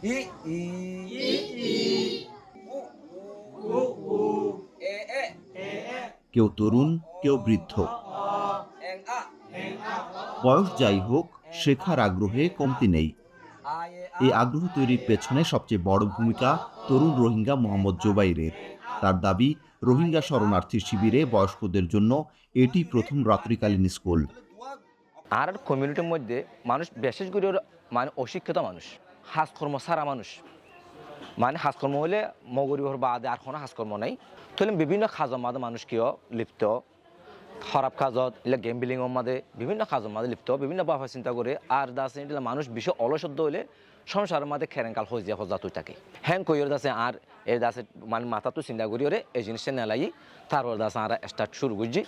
ই ই ই ই উ উ উ এ এ কেউ তরুণ, কেউ বৃদ্ধ। এং আ বয়স যাই হোক, শেখার আগ্রহে কমতি নেই। আ এ এই আ আগ্রহ তৈরির পেছনে সবচেয়ে বড় ভূমিকা তরুণ রোহিঙ্গা মোহাম্মদ জোবাইরের। তার দাবি, রোহিঙ্গা শরণার্থী শিবিরে বয়স্কদের জন্য এটি প্রথম রাত্রিকালীন স্কুল। আর কমিউনিটির মধ্যে মানুষ বিশেষ করে মানে অশিক্ষিত মানুষ, হাজকর্ম সারা মানুষ, মানে হাজকর্ম হলে মগরিবর বাদে আর কোনো হাজকর্ম নাই। তাহলে বিভিন্ন কাজের মাঝে মানুষ কেউ লিপ্ত, খারাপ কাজত এলে গেমবিলিংয়ের মাঝে বিভিন্ন কাজের মাঝে লিপ্ত, বিভিন্ন বাফা চিন্তা করে। আর দাসে মানুষ বিশ্ব অলসদ্য হলে সংসারের মাঝে খেরেঙ্কাল হয়ে যায় হজাত হয়ে থাকে। হ্যাং কইর দাসে আর এর দাসে মানে মাথা তো চিন্তা করি ওরে এই জিনিসটা নেলাই তারপর দাসে আর স্টার্ট শুরু করছি।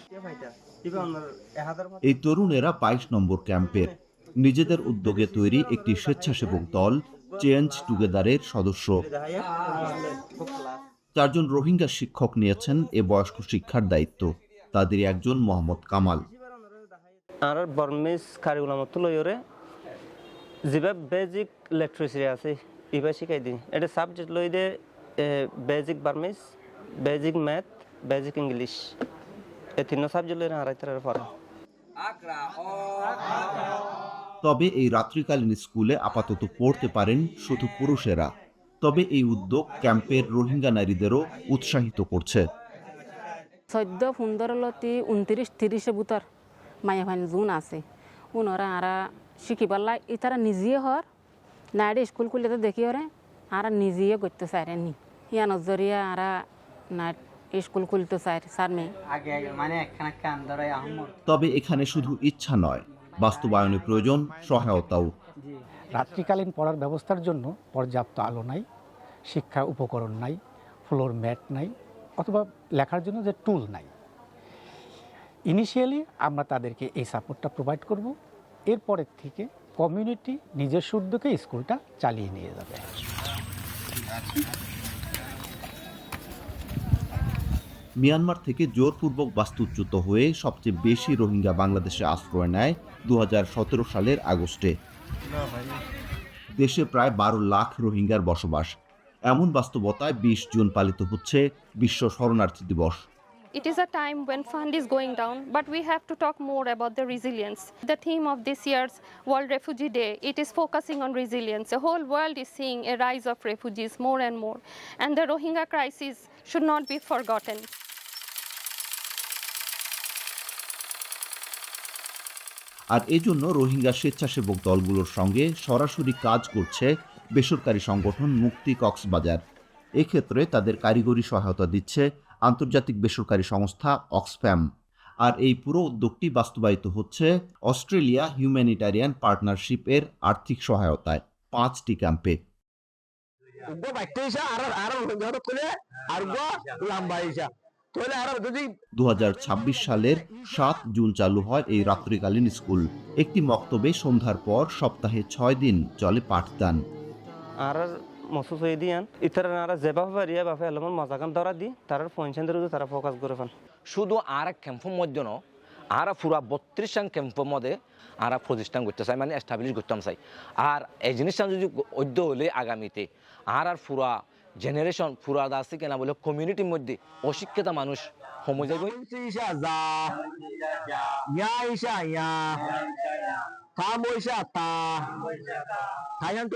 এই তরুণেরা ২২ নম্বর ক্যাম্পের নিজেদের উদ্যোগে তৈরি একটি স্বেচ্ছাসেবক দল চেঞ্জ টুগেদারের সদস্য। ৪ জন রোহিঙ্গা শিক্ষক নিয়েছেন এ বয়স্ক শিক্ষার দায়িত্ব। তাদের একজন মোহাম্মদ কামাল। আর বর্মিস কারিগুলামত লইরে যেভাবে বেজিক লিটারেসি আছে এবার শিখাই দিই। এটা সাবজেক্ট লই দে বেজিক বার্মিস, বেজিক ম্যাথ, বেজিক ইংলিশ, এই তিন সাবজেক্ট লইরে আড়াইটার পড়া। আকরা অ তবে এই রাত্রিকালীন স্কুলে আপাতত পড়তে পারেন শুধু পুরুষেরা। তবে এই উদ্যোগ ক্যাম্পের রোহিঙ্গা নারীদেরও উৎসাহিত করছে। 14-15 29-30 বুতর মায়া ভান জুন আছে উনরা আরা শিখিবাল্লা ইতারা নিজে হর নাইডে স্কুল খুললে তো দেখি ওরে আরা নিজে করতে চাইরেনি ইয়া নজরিয়া আরা নাইট স্কুল খুলতে চাই স্যার মেয়ে আগে মানে একখানা কান ধরে আহমদ। তবে এখানে শুধু ইচ্ছা নয়, বাস্তবায়নে প্রয়োজন সহায়তাও। রাত্রিকালীন পড়ার ব্যবস্থার জন্য পর্যাপ্ত আলো নাই, শিক্ষা উপকরণ নাই, ফ্লোর ম্যাট নাই, অথবা লেখার জন্য যে টুল নাই। ইনিশিয়ালি আমরা তাদেরকে এই সাপোর্টটা প্রোভাইড করব। এরপরের থেকে কমিউনিটি নিজস্ব উদ্যোগে স্কুলটা চালিয়ে নিয়ে যাবে। মিয়ানমার থেকে জোরপূর্বক বাস্তুচ্যুত হয়ে সবচেয়ে বেশি রোহিঙ্গা বাংলাদেশে আশ্রয় নেয় ২০১৭ সালের আগস্টে। দেশে প্রায় ১২ লাখ রোহিঙ্গার বসবাস। এমন বাস্তবতায় ২০ জুন পালিত হচ্ছে বিশ্ব শরণার্থী দিবস। It is a time when fund is going down, but we have to talk more about the resilience. The theme of this year's World Refugee Day, it is focusing on resilience. The whole world is seeing a rise of refugees more and more, and the Rohingya crisis should not be forgotten. আর এজন্য রোহিঙ্গা স্বেচ্ছাসেবক দলগুলোর সঙ্গে সরাসরি কাজ করছে বেসরকারি সংগঠন মুক্তি কক্সবাজার। এক্ষেত্রে তাদের কারিগরি সহায়তা দিচ্ছে আন্তর্জাতিক বেসরকারি সংস্থা অক্সফ্যাম। আর এই পুরো উদ্যোগটি বাস্তবায়িত হচ্ছে অস্ট্রেলিয়া হিউম্যানিটারিয়ান পার্টনারশিপ এর আর্থিক সহায়তায় ৫টি ক্যাম্পে। ২০২৬ সালের ৭ জুন চালু হয় এই রাত্রিকালীন স্কুল। একটি মক্তবে সন্ধ্যার পর সপ্তাহে ৬ দিন চলে পাঠদান। আর মসুস হয়ে দিয়ান ইতারা যেভাবে পারিয়া বাপে এলমন মজাকান ধরা দি তার পঞ্চায়েতের তারা ফোকাস করে ফান। শুধু আর এক ক্যাম্পের মধ্যে ন আর পুরা ৩২ ক্যাম্পের মধ্যে আর প্রতিষ্ঠান করতে চাই, মানে এস্টাবলিশ করতাম চাই। আর এই জিনিসটা যদি ঐক্য হলে আগামীতে আর পুরা জেনারেশন পুরা আছে কেনা বলে কমিউনিটির মধ্যে অশিক্ষিত মানুষ কমে যাবে। থাইল্যান্ড